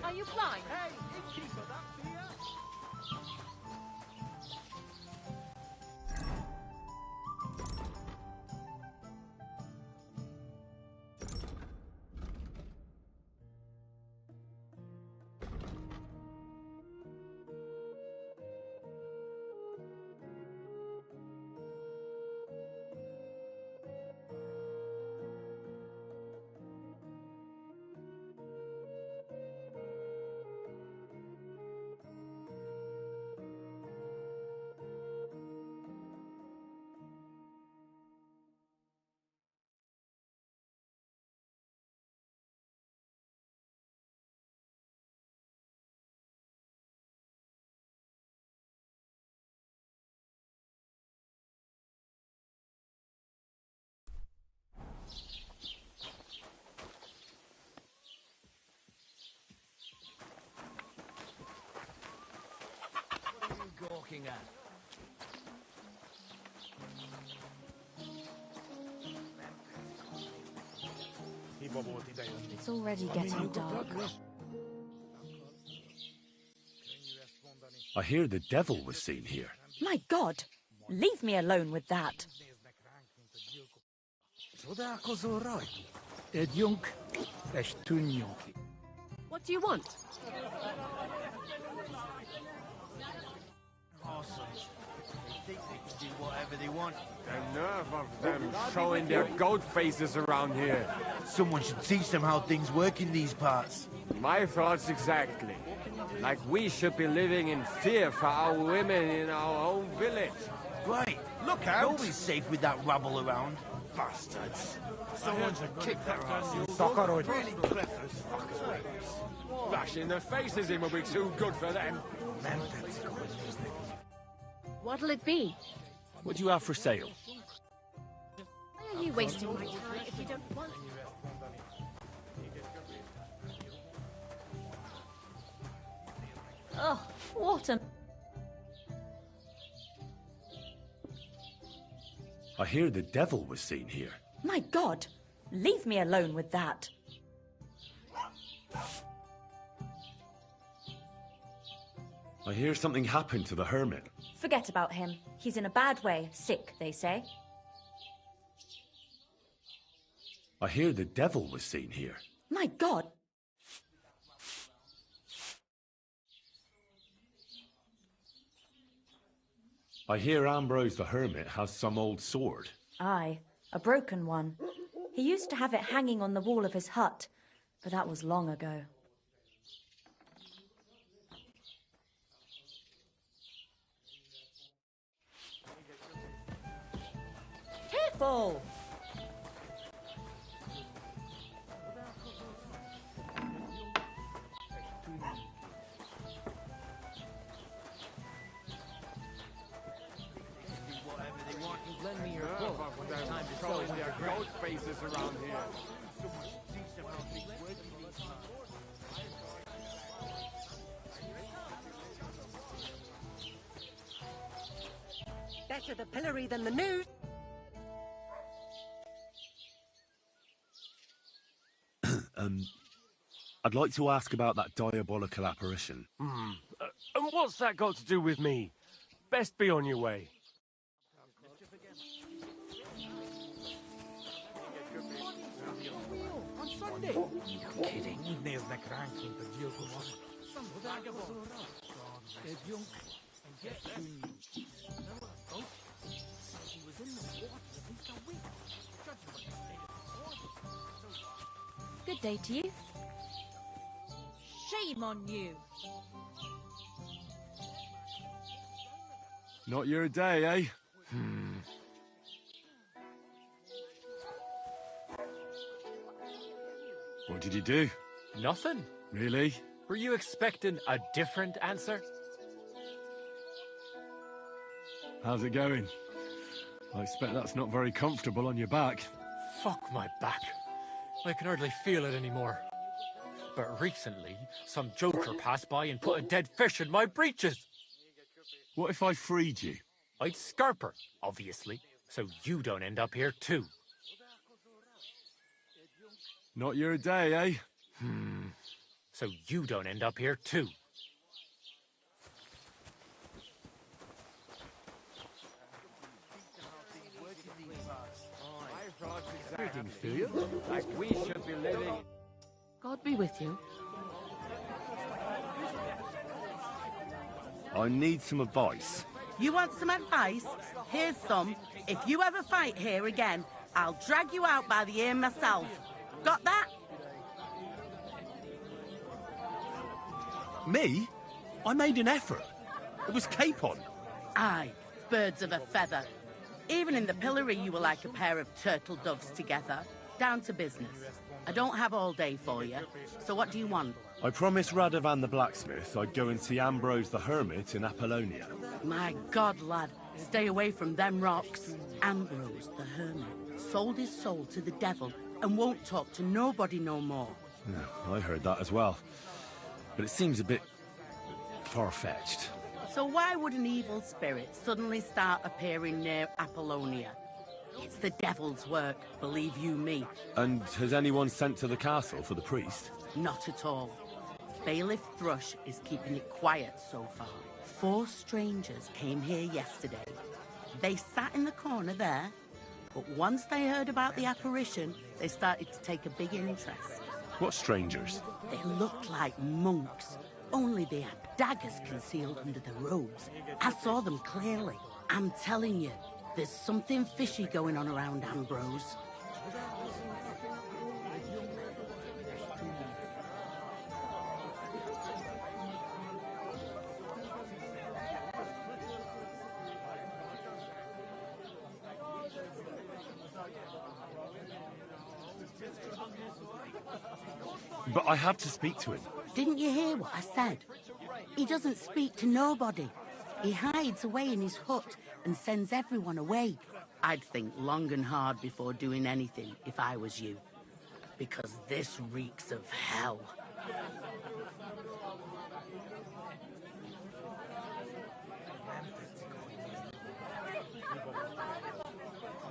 Are you blind? Hey, innkeeper, that beer? What are you gawking at? It's already getting dark. I hear the devil was seen here. My God! Leave me alone with that. What do you want? Awesome. They think they can do whatever they want. The nerve of them showing their goat faces around here. Someone should teach them how things work in these parts. My thoughts exactly. Like we should be living in fear for our women in our own village. Right, look out! Nobody's safe with that rabble around. Bastards. Someone should kick their asses. Really clever as fuckers. Bashing their faces in will be too good for them. What'll it be? What do you have for sale? Why are you wasting my time if you don't want it? Oh, what a... I hear the devil was seen here. My God! Leave me alone with that. I hear something happened to the hermit. Forget about him. He's in a bad way. Sick, they say. I hear the devil was seen here. My God! I hear Ambrose the hermit has some old sword. Aye, a broken one. He used to have it hanging on the wall of his hut, but that was long ago. Careful! Lend me your book. Time to show their goat faces around here. Better the pillory than the news. I'd like to ask about that diabolical apparition. And what's that got to do with me? Best be on your way. On Sunday? You're kidding. Good day to you. Shame on you. Not your day, eh? What did you do? Nothing. Really? Were you expecting a different answer? How's it going? I expect that's not very comfortable on your back. Fuck my back. I can hardly feel it anymore. But recently, some joker passed by and put a dead fish in my breeches. What if I freed you? I'd scarp her, obviously, so you don't end up here too. Not your day, eh? So you don't end up here too. Greetings to you. Like we should be living. God be with you. I need some advice. You want some advice? Here's some. If you ever fight here again, I'll drag you out by the ear myself. Got that? Me? I made an effort. It was capon. Aye, birds of a feather. Even in the pillory you were like a pair of turtle doves together. Down to business. I don't have all day for you, so what do you want? I promised Radovan the blacksmith I'd go and see Ambrose the hermit in Apollonia. My God, lad, stay away from them rocks. Ambrose the hermit sold his soul to the devil and won't talk to nobody no more. Yeah, I heard that as well. But it seems a bit far-fetched. So why would an evil spirit suddenly start appearing near Apollonia? It's the devil's work, believe you me. And has anyone sent to the castle for the priest? Not at all. Bailiff Thrush is keeping it quiet so far. 4 strangers came here yesterday. They sat in the corner there, but once they heard about the apparition, they started to take a big interest. What strangers? They looked like monks, only they had daggers concealed under their robes. I saw them clearly. I'm telling you, there's something fishy going on around Ambrose. But I have to speak to him. Didn't you hear what I said? He doesn't speak to nobody. He hides away in his hut and sends everyone away. I'd think long and hard before doing anything if I was you. Because this reeks of hell.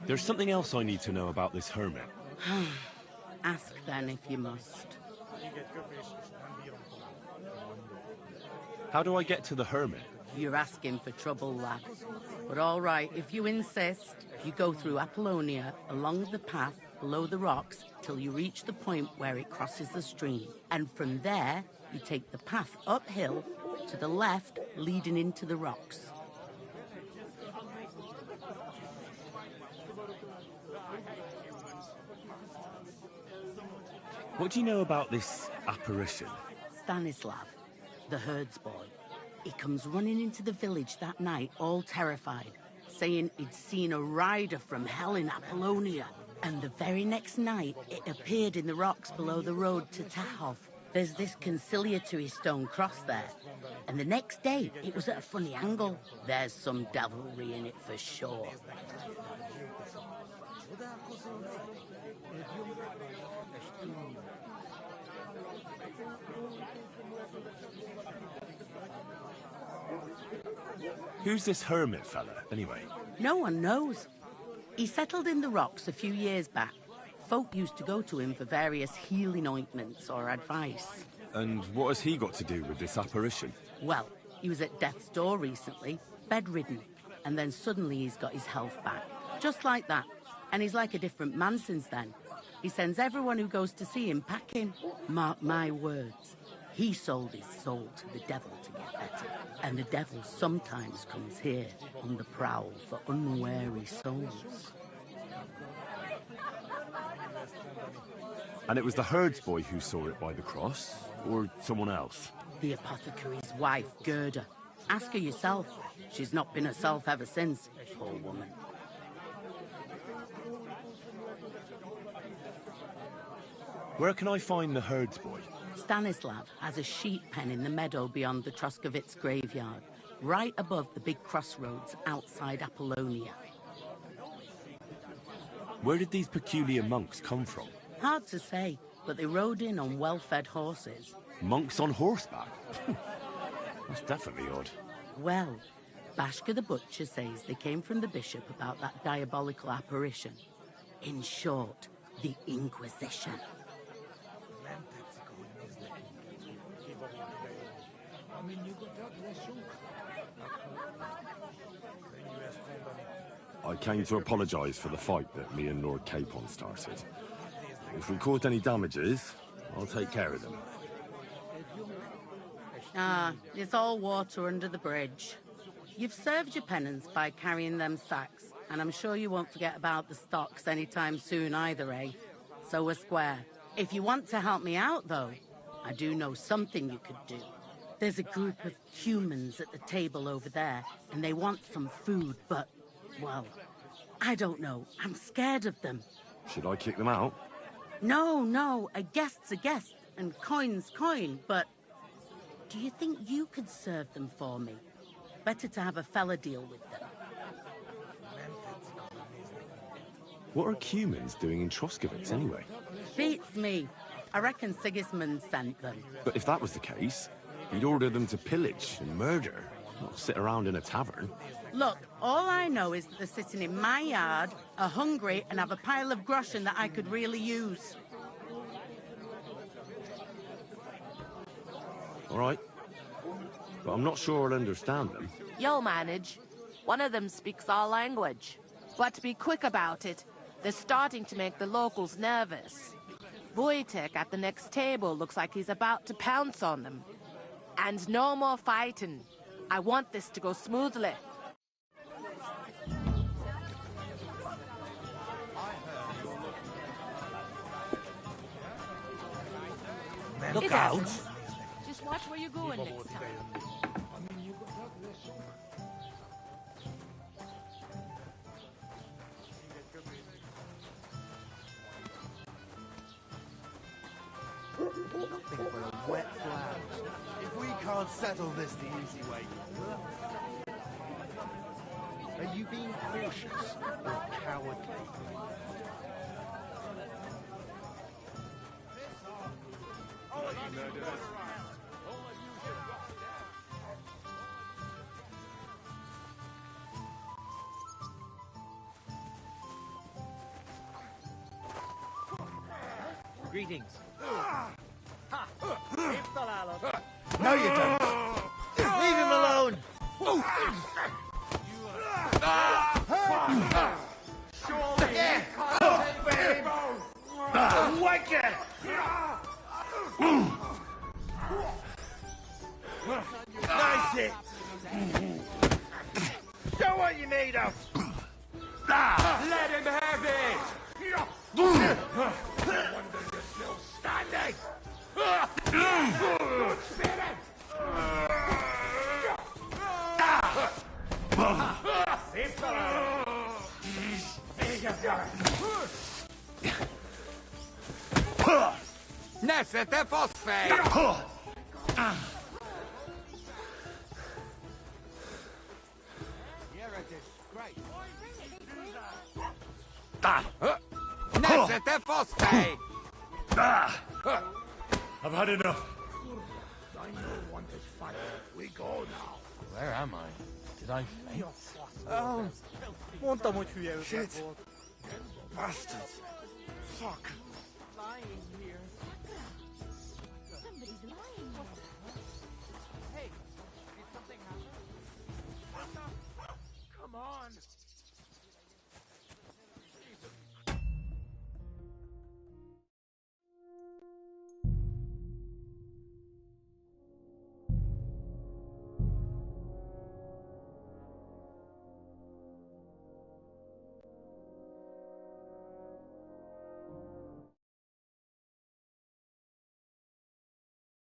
There's something else I need to know about this hermit. Ask then if you must. How do I get to the hermit? You're asking for trouble, lad. But all right, if you insist, you go through Apollonia, along the path below the rocks, till you reach the point where it crosses the stream. And from there, you take the path uphill to the left, leading into the rocks. What do you know about this apparition? Stanislav, the herds boy. He comes running into the village that night, all terrified, saying he'd seen a rider from hell in Apollonia. And the very next night, it appeared in the rocks below the road to Tahov. There's this conciliatory stone cross there. And the next day, it was at a funny angle. There's some devilry in it for sure. Who's this hermit fella, anyway? No one knows. He settled in the rocks a few years back. Folk used to go to him for various healing ointments or advice. And what has he got to do with this apparition? Well, he was at death's door recently, bedridden, and then suddenly he's got his health back. Just like that. And he's like a different man since then. He sends everyone who goes to see him packing. Mark my words. He sold his soul to the devil to get better. And the devil sometimes comes here on the prowl for unwary souls. And it was the herds boy who saw it by the cross, or someone else? The apothecary's wife, Gerda. Ask her yourself. She's not been herself ever since, poor woman. Where can I find the herds boy? Stanislav has a sheep pen in the meadow beyond the Troskovitz graveyard, right above the big crossroads outside Apollonia. Where did these peculiar monks come from? Hard to say, but they rode in on well-fed horses. Monks on horseback? That's definitely odd. Well, Bashka the Butcher says they came from the bishop about that diabolical apparition. In short, the Inquisition. I came to apologise for the fight that me and Lord Capon started. If we caused any damages, I'll take care of them. Ah, it's all water under the bridge. You've served your penance by carrying them sacks, and I'm sure you won't forget about the stocks anytime soon either, eh? So we're square. If you want to help me out, though, I do know something you could do. There's a group of humans at the table over there, and they want some food, but, well, I don't know. I'm scared of them. Should I kick them out? No, a guest's a guest, and coin's coin, but do you think you could serve them for me? Better to have a fella deal with them. What are humans doing in Troskovitz, anyway? Beats me. I reckon Sigismund sent them. But if that was the case, he'd order them to pillage and murder, not sit around in a tavern. Look, all I know is that they're sitting in my yard, are hungry, and have a pile of groschen that I could really use. All right. But I'm not sure I'll understand them. You'll manage. One of them speaks our language. But be quick about it. They're starting to make the locals nervous. Wojtek at the next table looks like he's about to pounce on them. And no more fighting. I want this to go smoothly. Look out! Just watch where you're going next time. Nothing but a wet flag. If we can't settle this the easy way, are you being cautious or cowardly? Greetings. No, you don't. Leave him alone. Nice it. Show what you made of. Let him have it! No wonder you're still standing! Nesete fosfej! Nesete fosfej! I've had enough. I don't want this fight. We go now. Where am I? Did I faint? Oh, monta muito fiel. Shit. Bastards. Fuck.